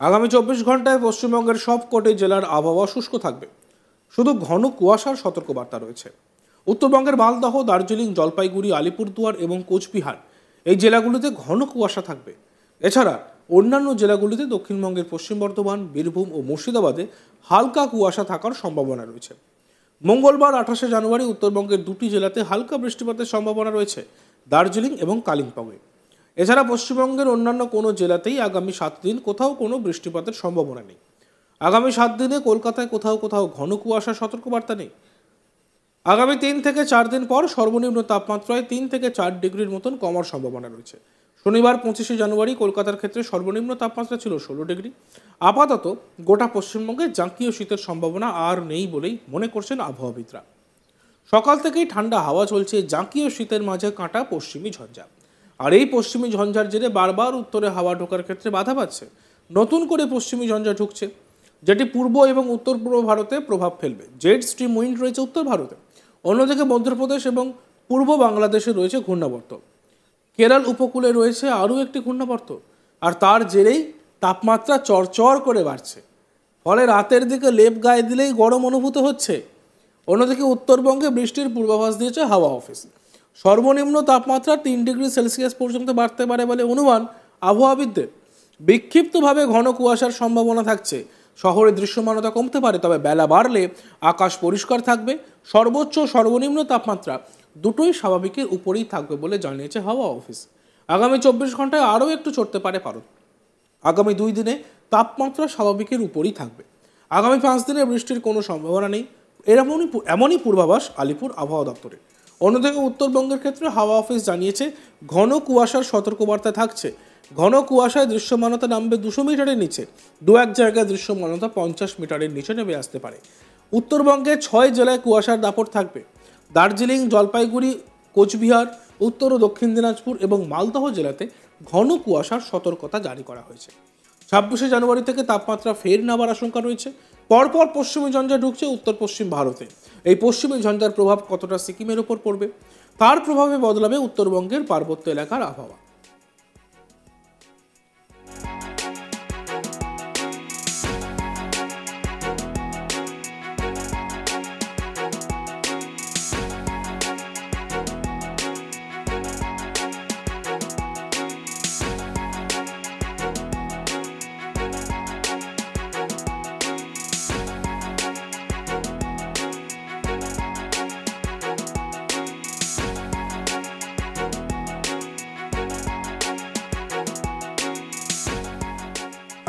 আগামী 24 ঘন্টায় পশ্চিমবঙ্গের সবকটি জেলার আবহাওয়া শুষ্ক থাকবে। শুধু ঘন কুয়াশার সতর্কবার্তা রয়েছে। উত্তরবঙ্গের মালদহ, দার্জিলিং, জলপাইগুড়ি, আলিপুরদুয়ার এবং কোচবিহার এই জেলাগুলিতে ঘন কুয়াশা থাকবে। এছাড়া অন্যান্য জেলাগুলিতে দক্ষিণবঙ্গের পশ্চিম বর্ধমান, বীরভূম ও মুর্শিদাবাদে হালকা কুয়াশা থাকার সম্ভাবনা রয়েছে। মঙ্গলবার 28শে জানুয়ারি উত্তরবঙ্গের দুটি জেলাতে হালকা বৃষ্টিপাতের সম্ভাবনা রয়েছে, দার্জিলিং এবং কালিম্পংয়ে। এছাড়া পশ্চিমবঙ্গের অন্যান্য কোনো জেলাতেই আগামী 7 দিন কোথাও কোনো বৃষ্টিপাতের সম্ভাবনা নেই। আগামী 7 দিনে কলকাতায় কোথাও কোথাও ঘন কুয়াশার সতর্কবার্তা নেই। আগামী 3 থেকে 4 দিন পর সর্বনিম্ন তাপমাত্রায় 3 থেকে 4 ডিগ্রির মতন কমার সম্ভাবনা রয়েছে। শনিবার 25শে জানুয়ারি কলকাতার ক্ষেত্রে সর্বনিম্ন তাপমাত্রা ছিল 16 ডিগ্রি। আপাতত গোটা পশ্চিমবঙ্গে জাঁকিয়ে শীতের সম্ভাবনা আর নেই বলেই মনে করছেন আবহাওয়াবিদরা। সকাল থেকেই ঠান্ডা হাওয়া চলছে, জাঁকিয়ে শীতের মাঝে কাঁটা পশ্চিমী ঝঞ্ঝা। আর এই পশ্চিমী ঝঞ্ঝার জেরে বারবার উত্তরে হাওয়া ঢোকার ক্ষেত্রে বাধা পাচ্ছে। নতুন করে পশ্চিমী ঝঞ্ঝা ঢুকছে, যেটি পূর্ব এবং উত্তর পূর্ব ভারতে প্রভাব ফেলবে। জেড স্ট্রিম উইন্ড রয়েছে উত্তর ভারতে, অন্যদিকে মধ্যপ্রদেশ এবং পূর্ব বাংলাদেশে রয়েছে ঘূর্ণাবর্ত। কেরল উপকূলে রয়েছে আরও একটি ঘূর্ণাবর্ত, আর তার জেরেই তাপমাত্রা চড়চড় করে বাড়ছে। ফলে রাতের দিকে লেপ গায়ে দিলেই গরম অনুভূত হচ্ছে। অন্যদিকে উত্তরবঙ্গে বৃষ্টির পূর্বাভাস দিয়েছে হাওয়া অফিস। সর্বনিম্ন তাপমাত্রা 3 ডিগ্রি সেলসিয়াস পর্যন্ত বাড়তে পারে বলে অনুমান আবহাওয়াবিদদের। বিক্ষিপ্তভাবে ঘন কুয়াশার সম্ভাবনা থাকছে। শহরে দৃশ্যমানতা কমতে পারে, তবে বেলা বাড়লে আকাশ পরিষ্কার থাকবে। সর্বোচ্চ সর্বনিম্ন তাপমাত্রা দুটোই স্বাভাবিকের উপরেই থাকবে বলে জানিয়েছে হাওয়া অফিস। আগামী 24 ঘন্টায় আরও একটু চড়তে পারে পারদ। আগামী 2 দিনে তাপমাত্রা স্বাভাবিকের উপরই থাকবে। আগামী 5 দিনে বৃষ্টির কোনো সম্ভাবনা নেই, এমনই পূর্বাভাস আলিপুর আবহাওয়া দপ্তরে। অন্যদিকে উত্তরবঙ্গের ক্ষেত্রে হাওয়া অফিস জানিয়েছে ঘন কুয়াশার সতর্কবার্তা থাকছে। ঘন কুয়াশায় দৃশ্যমানতা নামবে 200 মিটারের নিচে, দু এক জায়গায় দৃশ্যমানতা 50 মিটারের নিচে নেমে আসতে পারে। উত্তরবঙ্গে 6 জেলায় কুয়াশার দাপট থাকবে। দার্জিলিং, জলপাইগুড়ি, কোচবিহার, উত্তর ও দক্ষিণ দিনাজপুর এবং মালদহ জেলাতে ঘন কুয়াশার সতর্কতা জারি করা হয়েছে। 26শে জানুয়ারি থেকে তাপমাত্রা ফের নামার আশঙ্কা রয়েছে। পরপর পশ্চিমী ঝঞ্ঝা ঢুকছে উত্তর পশ্চিম ভারতে। এই পশ্চিমী ঝঞ্ঝার প্রভাব কতটা সিকিমের ওপর পড়বে, তার প্রভাবে বদলাবে উত্তরবঙ্গের পার্বত্য এলাকার আবহাওয়া।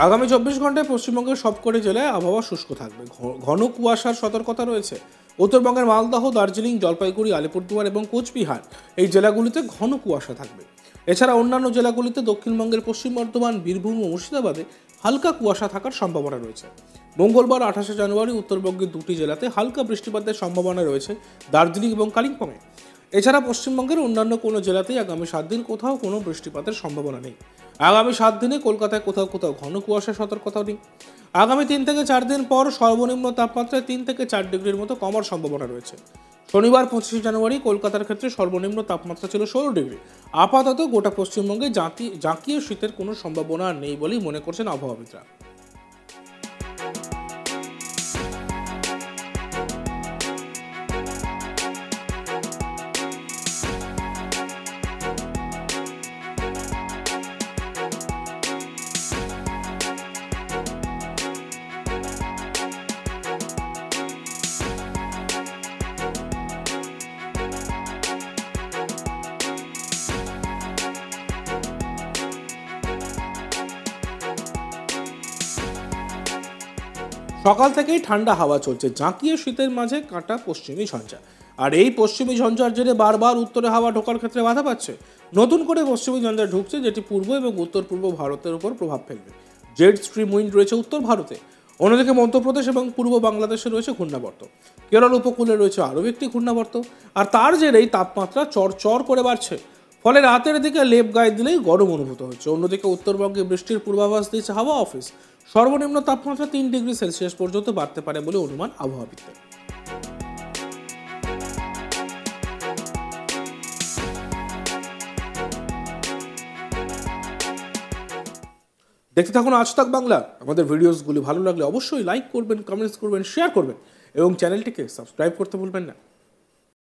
আগামী 24 ঘন্টায় পশ্চিমবঙ্গের সবকটি জেলায় আবহাওয়া শুষ্ক থাকবে। ঘন কুয়াশার সতর্কতা রয়েছে। উত্তরবঙ্গের মালদহ, দার্জিলিং, জলপাইগুড়ি, আলিপুরদুয়ার এবং কোচবিহার এই জেলাগুলিতে ঘন কুয়াশা থাকবে। এছাড়া অন্যান্য জেলাগুলিতে দক্ষিণবঙ্গের পশ্চিম বর্ধমান, বীরভূম ও মুর্শিদাবাদে হালকা কুয়াশা থাকার সম্ভাবনা রয়েছে। মঙ্গলবার 28শে জানুয়ারি উত্তরবঙ্গের দুটি জেলাতে হালকা বৃষ্টিপাতের সম্ভাবনা রয়েছে, দার্জিলিং এবং কালিম্পংয়ে। এছাড়া পশ্চিমবঙ্গের অন্যান্য কোনো জেলাতেই আগামী 7 দিন কোথাও কোনো বৃষ্টিপাতের সম্ভাবনা নেই। আগামী 7 দিনে কলকাতায় কোথাও কোথাও ঘন কুয়াশার সতর্কতাও নেই। আগামী 3 থেকে 4 দিন পর সর্বনিম্ন তাপমাত্রায় 3 থেকে 4 ডিগ্রির মতো কমার সম্ভাবনা রয়েছে। শনিবার 25শে জানুয়ারি কলকাতার ক্ষেত্রে সর্বনিম্ন তাপমাত্রা ছিল 16 ডিগ্রি। আপাতত গোটা পশ্চিমবঙ্গে জাঁকিয়ে শীতের কোনো সম্ভাবনা নেই বলেই মনে করছেন আবহাওয়াবিদরা। সকাল থেকেই ঠান্ডা হাওয়া চলছে, জাঁকিয়ে শীতের মাঝে কাঁটা পশ্চিমী ঝঞ্ঝা। আর এই পশ্চিমী ঝঞ্ঝার জেরে বারবার উত্তরে হাওয়া ঢোকার ক্ষেত্রে বাধা পাচ্ছে। নতুন করে পশ্চিমী ঝঞ্ঝা ঢুকছে, যেটি পূর্ব এবং উত্তর পূর্ব ভারতের উপর প্রভাব ফেলবে। জেড স্ট্রিম উইন্ড রয়েছে উত্তর ভারতে। অন্যদিকে মধ্যপ্রদেশ এবং পূর্ব বাংলাদেশে রয়েছে ঘূর্ণাবর্ত। কেরল উপকূলে রয়েছে আরও একটি ঘূর্ণাবর্ত, আর তার জেরেই তাপমাত্রা চড়চড় করে বাড়ছে। ফলে রাতের দিকে লেপ গায়ে দিলেই গরম অনুভূত হচ্ছে। অন্যদিকে উত্তরবঙ্গে বৃষ্টির পূর্বাভাস দিয়েছে হাওয়া অফিস। সর্বনিম্ন তাপমাত্রা 3 ডিগ্রি সেলসিয়াস পর্যন্ত বাড়তে পারে বলে অনুমান আবহাওয়াবিদদের। দেখতে থাকুন আজ তাক বাংলা। আমাদের ভিডিওসগুলি ভালো লাগলে অবশ্যই লাইক করবেন, কমেন্টস করবেন, শেয়ার করবেন এবং চ্যানেলটিকে সাবস্ক্রাইব করতে ভুলবেন না।